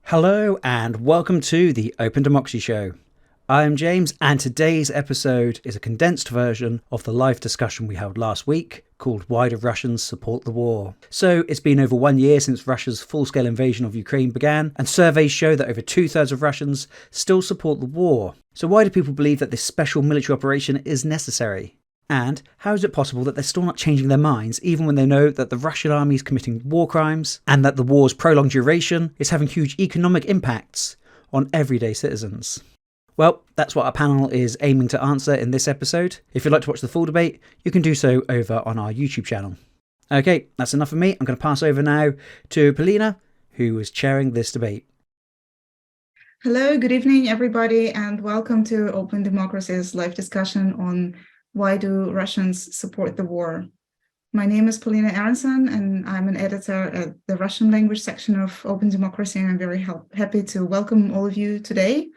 Hello and welcome to the Open Democracy Show. I'm James, and today's episode is a condensed version of the live discussion we held last week called Why Do Russians Support the War? So it's been over 1 year since Russia's full-scale invasion of Ukraine began, and surveys show that over 2/3 of Russians still support the war. So why do people believe that this special military operation is necessary? And how is it possible that they're still not changing their minds even when they know that the Russian army is committing war crimes and that the war's prolonged duration is having huge economic impacts on everyday citizens? Well, that's what our panel is aiming to answer in this episode. If you'd like to watch the full debate, you can do so over on our YouTube channel. Okay, that's enough of me. I'm going to pass over now to Polina, who is chairing this debate. Hello, good evening, everybody, and welcome to Open Democracy's live discussion on why do Russians support the war? My name is Polina Aronson, and I'm an editor at the Russian language section of Open Democracy, and I'm very happy to welcome all of you today,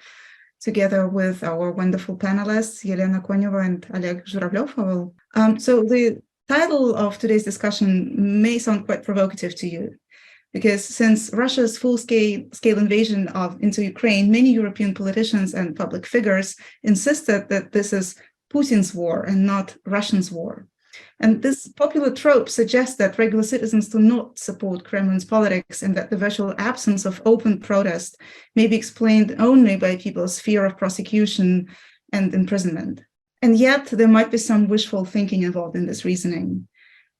together with our wonderful panelists, Yelena Konyeva and Oleg Zhuravlev. So the title of today's discussion may sound quite provocative to you, because since Russia's full-scale invasion into Ukraine, many European politicians and public figures insisted that this is Putin's war and not Russia's war. And this popular trope suggests that regular citizens do not support Kremlin's politics and that the virtual absence of open protest may be explained only by people's fear of prosecution and imprisonment. And yet there might be some wishful thinking involved in this reasoning.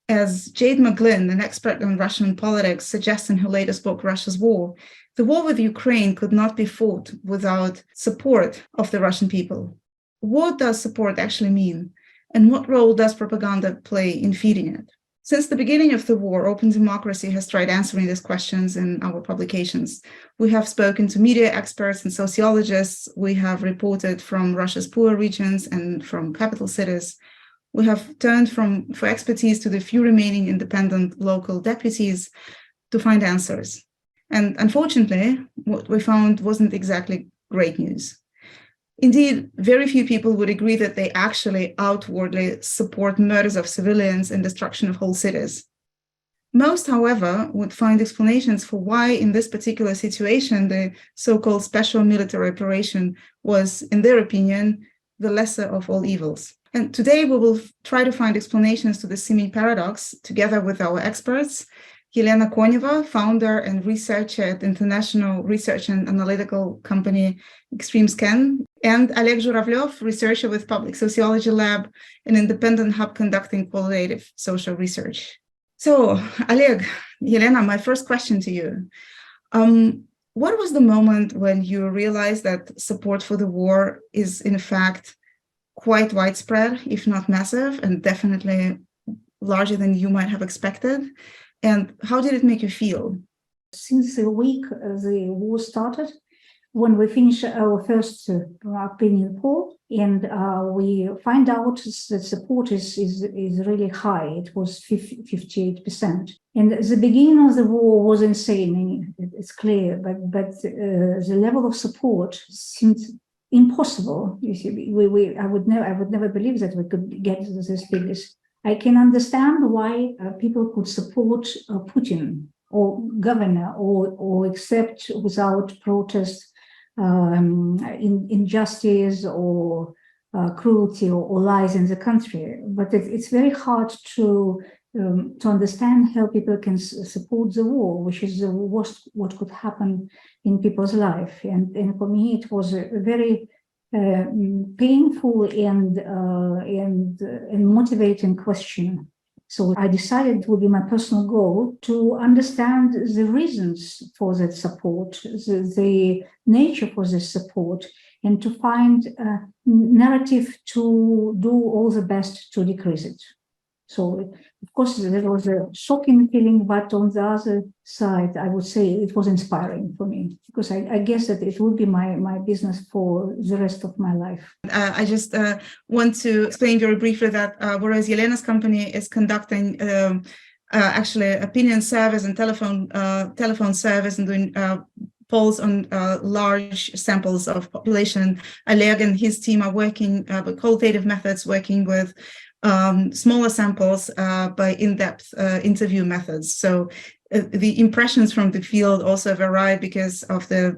As Jade McGlynn, an expert on Russian politics, suggests in her latest book, Russia's War, the war with Ukraine could not be fought without support of the Russian people. What does support actually mean? And what role does propaganda play in feeding it? Since the beginning of the war, Open Democracy has tried answering these questions in our publications. We have spoken to media experts and sociologists. We have reported from Russia's poorer regions and from capital cities. We have turned for expertise to the few remaining independent local deputies to find answers. And unfortunately, what we found wasn't exactly great news. Indeed, very few people would agree that they actually outwardly support murders of civilians and destruction of whole cities. Most, however, would find explanations for why, in this particular situation, the so-called special military operation was, in their opinion, the lesser of all evils. And today we will try to find explanations to the seeming paradox together with our experts, Yelena Konyeva, founder and researcher at international research and analytical company ExtremeScan, and Oleg Zhuravlev, researcher with Public Sociology Lab, an independent hub conducting qualitative social research. So, Oleg, Yelena, my first question to you. What was the moment when you realized that support for the war is, in fact, quite widespread, if not massive, and definitely larger than you might have expected? And how did it make you feel? Since the week the war started, when we finished our first opinion poll, and we find out that support is really high. It was 58%. And the beginning of the war was insane, it's clear, but the level of support seemed impossible. You see, I would never believe that we could get to these figures. I can understand why people could support Putin or governor or accept without protest injustice or cruelty or lies in the country. But it's very hard to understand how people can support the war, which is the worst what could happen in people's life. And for me, it was a very painful and motivating question. So I decided it would be my personal goal to understand the reasons for that support, the nature for this support, and to find a narrative to do all the best to decrease it. So, of course, there was a shocking feeling, but on the other side, I would say it was inspiring for me, because I guess that it would be my business for the rest of my life. I just want to explain very briefly that whereas Yelena's company is conducting actually opinion surveys and telephone surveys and doing polls on large samples of population, Oleg and his team are working with qualitative methods, working with smaller samples by in-depth interview methods. So the impressions from the field also vary because of the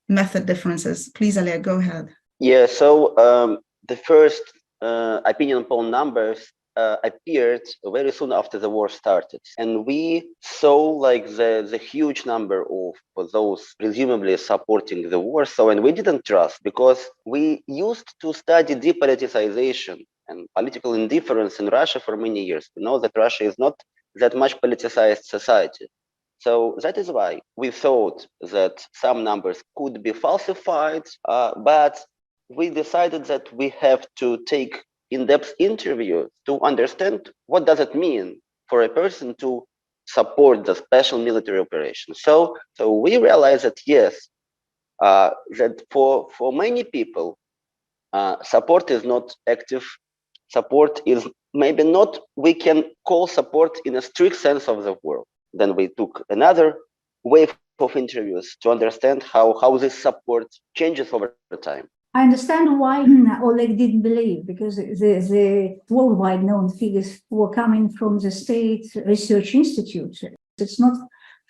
method differences. Please, Oleg, go ahead. Yeah, so the first opinion poll numbers appeared very soon after the war started, and we saw like the huge number of those presumably supporting the war. So, and we didn't trust, because we used to study depoliticization and political indifference in Russia for many years. We know that Russia is not that much politicized society. So that is why we thought that some numbers could be falsified, but we decided that we have to take in-depth interview to understand what does it mean for a person to support the special military operation. So we realized that yes, that for many people, support is not active. Support is maybe not, we can call support in a strict sense of the word. Then we took another wave of interviews to understand how this support changes over time. I understand why Oleg didn't believe, because the worldwide known figures were coming from the State Research Institute. It's not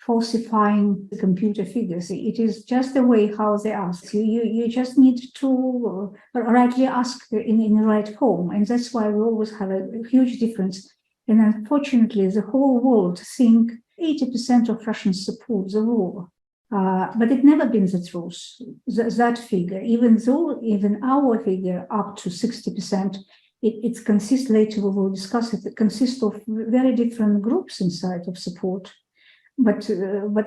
falsifying the computer figures. It is just the way how they ask. You just need to rightly ask in the right form. And that's why we always have a huge difference. And unfortunately, the whole world think 80% of Russians support the war. But it never been the truth, that figure, even our figure up to 60%, it consists, later we will discuss it, consists of very different groups inside of support. But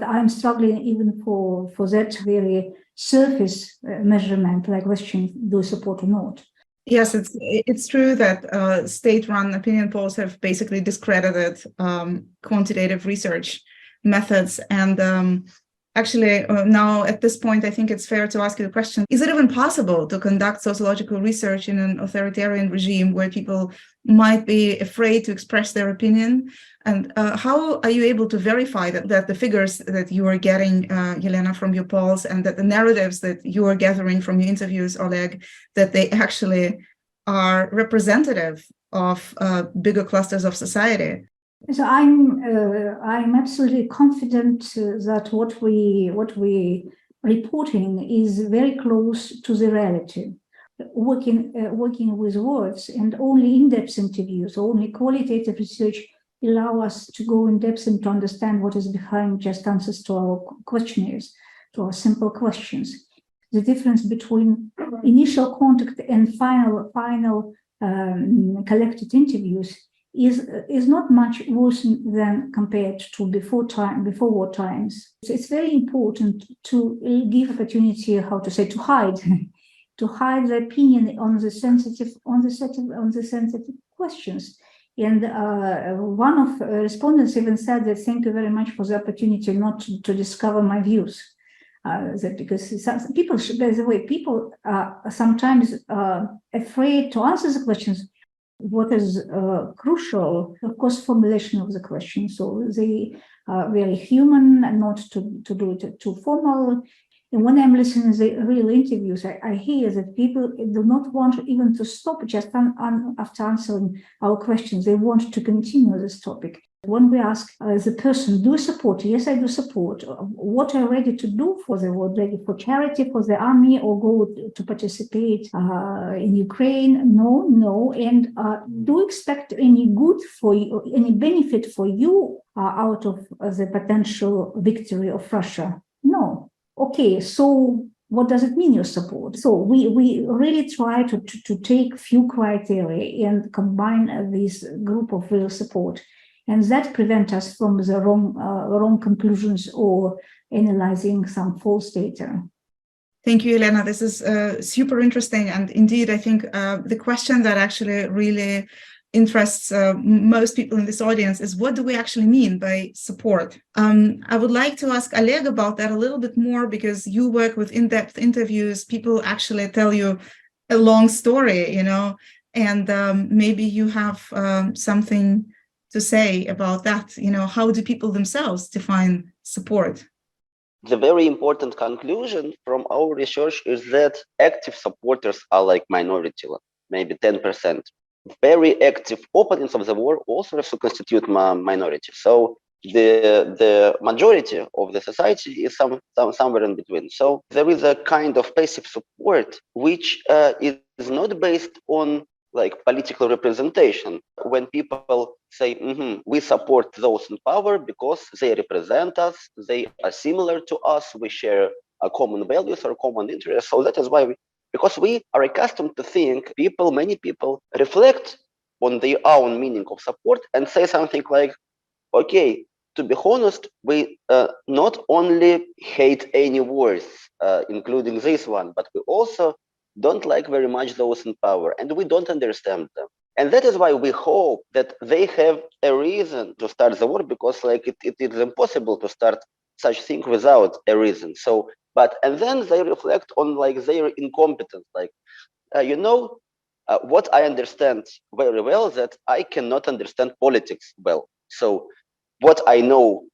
I'm struggling even for that very surface measurement, like question, do you support or not? Yes, it's true that state-run opinion polls have basically discredited quantitative research methods. And actually, now at this point, I think it's fair to ask you the question, is it even possible to conduct sociological research in an authoritarian regime where people might be afraid to express their opinion? And how are you able to verify that the figures that you are getting, Yelena, from your polls, and that the narratives that you are gathering from your interviews, Oleg, that they actually are representative of bigger clusters of society? So I'm absolutely confident that what we reporting is very close to the reality. Working with words and only in-depth interviews, only qualitative research allow us to go in depth and to understand what is behind just answers to our questionnaires, to our simple questions. The difference between initial contact and final collected interviews is not much worse than compared to before war times. So it's very important to give opportunity, to hide to hide the opinion on the sensitive questions. And one of respondents even said that thank you very much for the opportunity not to discover my views. That because people, by the way, people are sometimes afraid to answer the questions. What is crucial, of course, formulation of the question. So they are very human and not to do it too formal. And when I'm listening to the real interviews, I hear that people do not want even to stop just after answering our questions. They want to continue this topic. When we ask the person, do you support? Yes, I do support. What are you ready to do for the world? Ready for charity, for the army, or go to participate in Ukraine? No. And do you expect any good for you, any benefit for you out of the potential victory of Russia? No. Okay, so what does it mean, your support? So we really try to take few criteria and combine this group of real support. And that prevents us from the wrong conclusions or analyzing some false data. Thank you, Elena. This is super interesting. And indeed, I think the question that actually really interests most people in this audience is, what do we actually mean by support? I would like to ask Oleg about that a little bit more, because you work with in-depth interviews. People actually tell you a long story, and maybe you have something to say about that. How do people themselves define support? The very important conclusion from our research is that active supporters are like minority, maybe 10%. Very active opponents of the war also have to constitute minority. So the majority of the society is somewhere in between. So there is a kind of passive support which is not based on like political representation. When people say, we support those in power because they represent us, they are similar to us, we share a common values or common interests. So that is why because we are accustomed to think many people reflect on their own meaning of support and say something like, okay, to be honest, we not only hate any wars, including this one, but we also don't like very much those in power, and we don't understand them. And that is why we hope that they have a reason to start the war, because like it is impossible to start such thing without a reason. So, and then they reflect on like their incompetence, like, what I understand very well that I cannot understand politics well. So what I know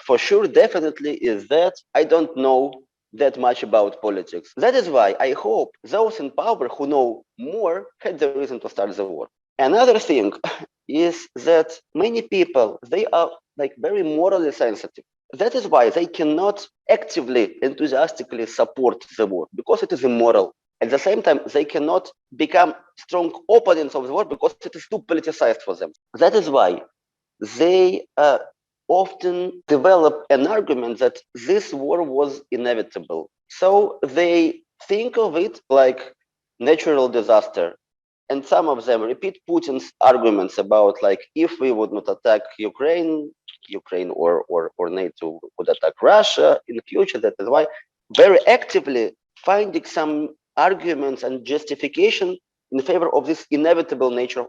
for sure, definitely, is that I don't know that much about politics. That is why I hope those in power who know more had the reason to start the war. Another thing is that many people, they are like very morally sensitive. That is why they cannot actively, enthusiastically support the war, because it is immoral. At the same time, they cannot become strong opponents of the war because it is too politicized for them. That is why they often develop an argument that this war was inevitable. So they think of it like natural disaster. And some of them repeat Putin's arguments about like, if we would not attack Ukraine or NATO would attack Russia in the future. That is why very actively finding some arguments and justification in favor of this inevitable nature of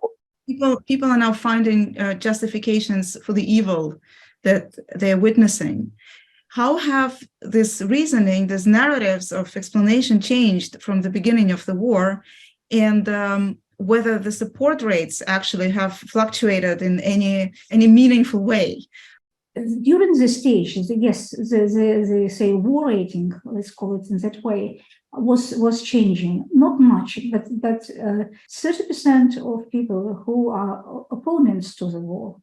people are now finding justifications for the evil that they're witnessing. How have this reasoning, these narratives of explanation changed from the beginning of the war, and whether the support rates actually have fluctuated in any meaningful way? During the stage, yes, the say war rating, let's call it in that way, was changing. Not much, but 30% of people who are opponents to the war,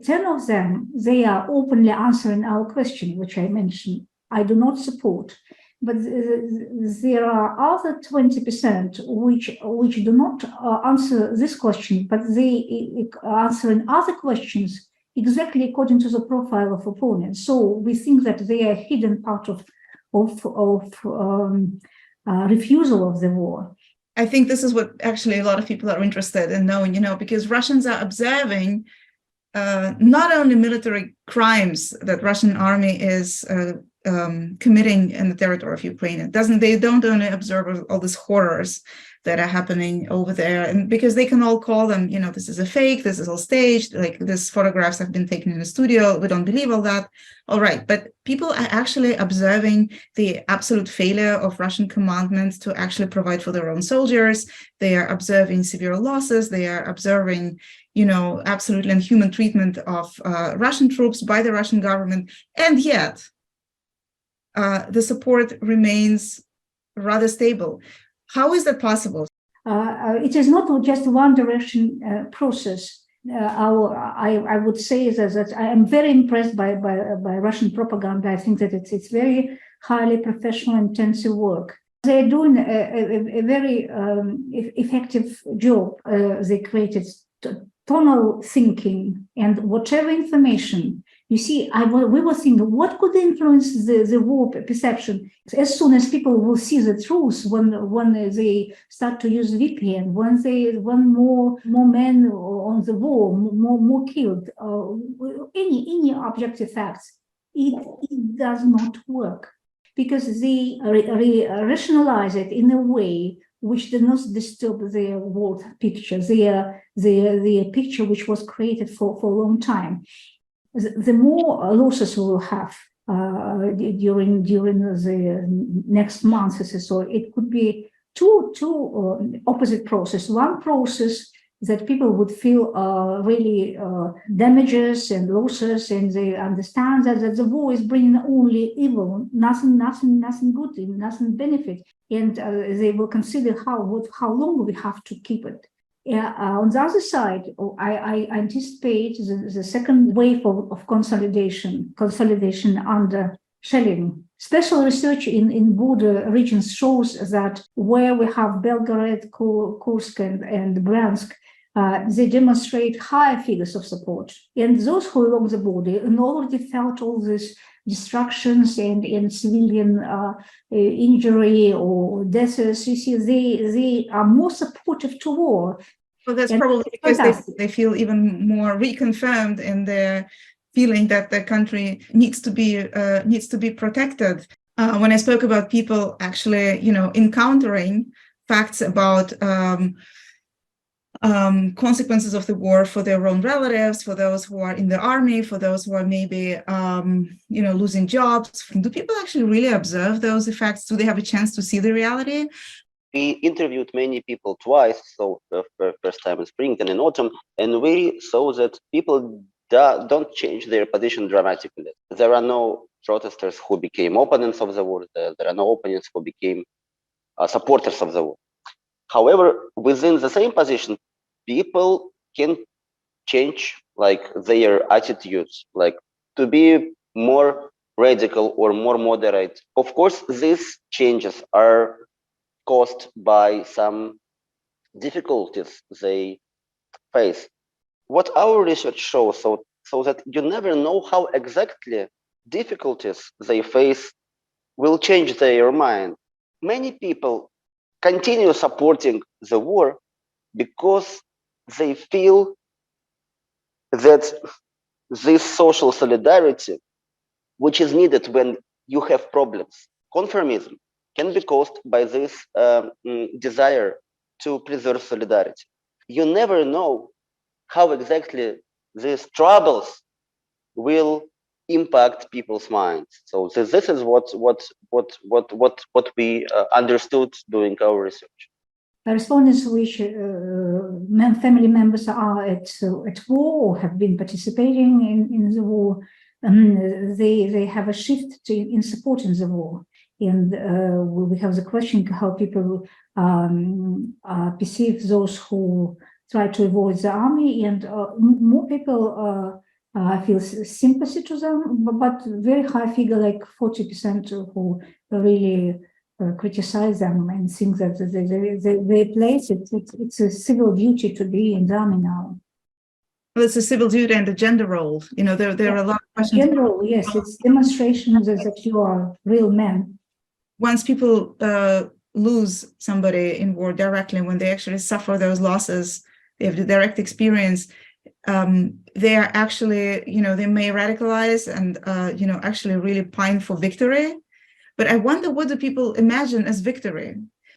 10 of them, they are openly answering our question, which I mentioned. I do not support. But there are other 20% which do not answer this question, but they answer in other questions exactly according to the profile of opponents. So we think that they are a hidden part of refusal of the war. I think this is what actually a lot of people are interested in knowing, because Russians are observing not only military crimes that Russian army is committing in the territory of Ukraine. They don't only observe all these horrors that are happening over there, and because they can all call them, this is a fake, this is all staged, like these photographs have been taken in a studio, we don't believe all that. All right, but people are actually observing the absolute failure of Russian commandment to actually provide for their own soldiers. They are observing severe losses. They are observing, absolutely inhuman treatment of Russian troops by the Russian government, and yet the support remains rather stable. How is that possible? It is not just one direction process. I would say that I am very impressed by Russian propaganda. I think that it's very highly professional, intensive work. They're doing a very effective job. They created tonal thinking, and whatever information you see, we were thinking, what could influence the war perception? As soon as people will see the truth, when they start to use VPN, when more men on the wall, more killed, any objective facts, it does not work, because they rationalize it in a way which does not disturb their world picture, their picture which was created for a long time. The more losses we will have during the next months or so, it could be two opposite process. One process that people would feel really damages and losses, and they understand that the war is bringing only evil, nothing good, nothing benefit, and they will consider how long we have to keep it. On the other side, I anticipate the second wave of consolidation under Schelling. Special research in border regions shows that where we have Belgorod, Kursk, and Bryansk, they demonstrate higher figures of support. And those who along the border and already felt all these destructions and civilian injury or deaths, you see, they are more supportive to war. Well, that's And probably it's because fantastic. they feel even more reconfirmed in their feeling that their country needs to be protected. When I spoke about people actually, encountering facts about consequences of the war for their own relatives, for those who are in the army, for those who are maybe, losing jobs, do people actually really observe those effects? Do they have a chance to see the reality? We interviewed many people twice, so the first time in spring, then in autumn, and we saw that people don't change their position dramatically. There are no protesters who became opponents of the war. There are no opponents who became supporters of the war. However, within the same position, people can change their attitudes, to be more radical or more moderate. Of course, these changes are caused by some difficulties they face. What our research shows, so that you never know how exactly difficulties they face will change their mind. Many people continue supporting the war because they feel that this social solidarity, which is needed when you have problems, conformism, can be caused by this desire to preserve solidarity. You never know how exactly these troubles will impact people's minds. So this is what we understood doing our research. The respondents which family members are at war or have been participating in the war, they have a shift in supporting the war. And we have the question how people perceive those who try to avoid the army, and more people feel sympathy to them, but very high figure, like 40% who really criticize them and think that they place it's a civil duty to be in the army now. Well, it's a civil duty and a gender role. There are a lot of questions. General, yes, it's demonstrations that you are real men. Once people lose somebody in war directly, when they actually suffer those losses, they have the direct experience, they are actually, they may radicalize and, actually really pine for victory. But I wonder, what do people imagine as victory?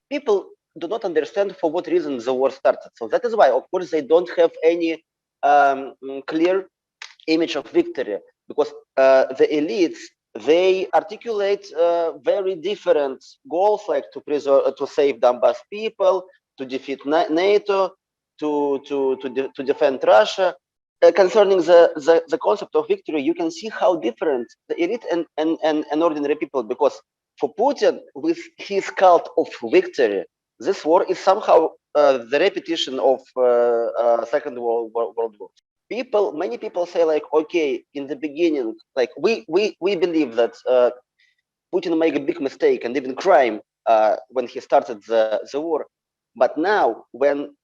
People do not understand for what reason the war started. So that is why, of course, they don't have any clear image of victory, because the elites, they articulate very different goals, like to save Donbass people, to defeat NATO, to defend Russia. Concerning the concept of victory, you can see how different the elite and ordinary people, because for Putin, with his cult of victory, this war is somehow the repetition of Second World War. Many people say, okay, in the beginning, we believe that Putin made a big mistake and even crime when he started the war. But now, when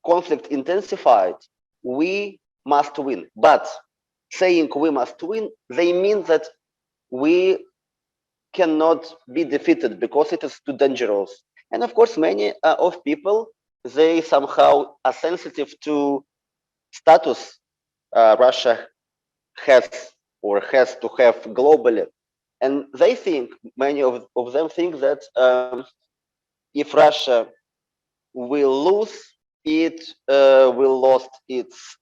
conflict intensified, we must win. But saying we must win, they mean that we cannot be defeated because it is too dangerous. And of course, many of people, they somehow are sensitive to status Russia has to have globally. And they think, many of them think that if Russia will lose, it will lose its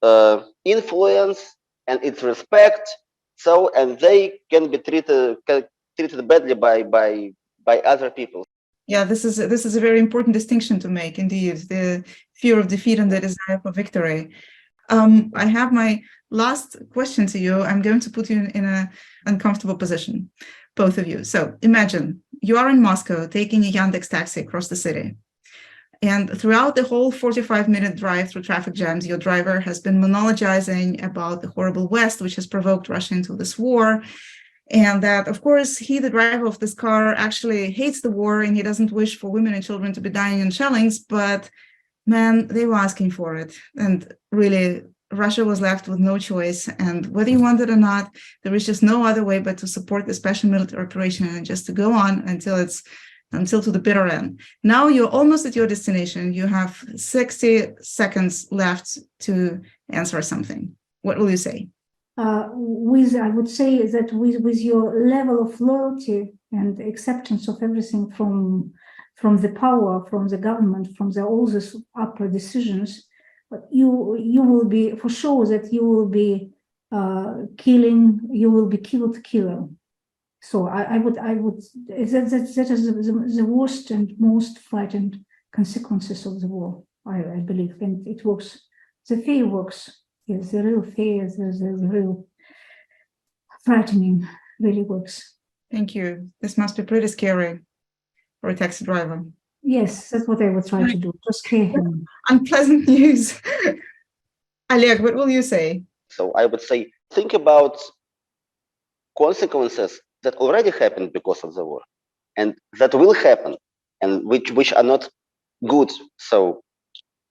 influence and its respect. So, and they can be treated badly by other people. Yeah, this is a very important distinction to make, indeed, the fear of defeat and the desire for victory. I have my last question to you. I'm going to put you in an uncomfortable position, both of you. So imagine you are in Moscow taking a Yandex taxi across the city, And throughout the whole 45-minute drive through traffic jams, your driver has been monologizing about the horrible West, which has provoked Russia into this war. And that, of course, he, the driver of this car, actually hates the war and he doesn't wish for women and children to be dying in shellings. But man, they were asking for it. And really, Russia was left with no choice. And whether you want it or not, there is just no other way but to support the special military operation and just to go on until to the bitter end. Now you're almost at your destination. You have 60 seconds left to answer something. What will you say? I would say that with your level of loyalty and acceptance of everything from the power, from the government, from all these upper decisions, you will be for sure that you will be killed killer. So I would that is the worst and most frightened consequences of the war, I believe, and it works. The fear works. Yes, the real fear, the real frightening really works. Thank you. This must be pretty scary for a taxi driver. Yes, that's what I would try to do, to scare him. Unpleasant news. Oleg, what will you say? So I would say, think about consequences that already happened because of the war, and that will happen, and which are not good. So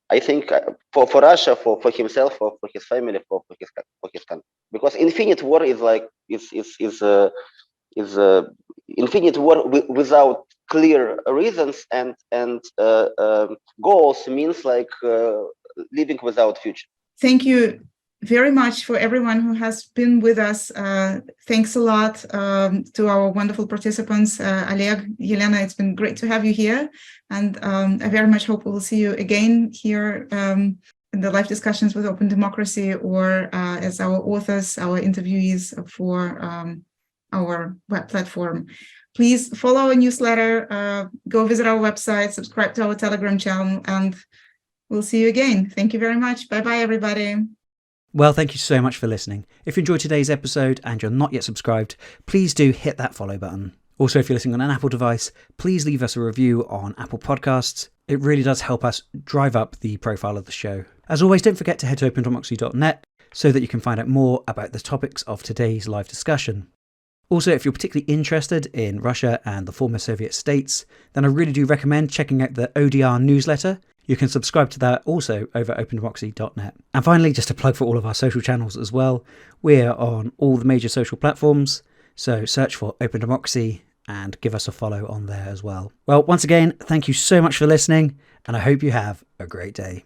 I think for Russia, for himself, for his family, for his country, because infinite war is like is infinite war without clear reasons and goals means like living without future. Thank you very much for everyone who has been with us. Thanks a lot to our wonderful participants, Oleg, Yelena. It's been great to have you here, and I very much hope we will see you again here in the live discussions with Open Democracy, or as our authors, our interviewees for our web platform. Please follow our newsletter, go visit our website, subscribe to our Telegram channel, and we'll see you again. Thank you very much. Bye-bye, everybody. Well, thank you so much for listening. If you enjoyed today's episode and you're not yet subscribed, please do hit that follow button. Also, if you're listening on an Apple device, please leave us a review on Apple Podcasts. It really does help us drive up the profile of the show. As always, don't forget to head to openDemocracy.net so that you can find out more about the topics of today's live discussion. Also, if you're particularly interested in Russia and the former Soviet states, then I really do recommend checking out the ODR newsletter. You can subscribe to that also over openDemocracy.net. And finally, just a plug for all of our social channels as well. We're on all the major social platforms, so search for Open Democracy and give us a follow on there as well. Well, once again, thank you so much for listening, and I hope you have a great day.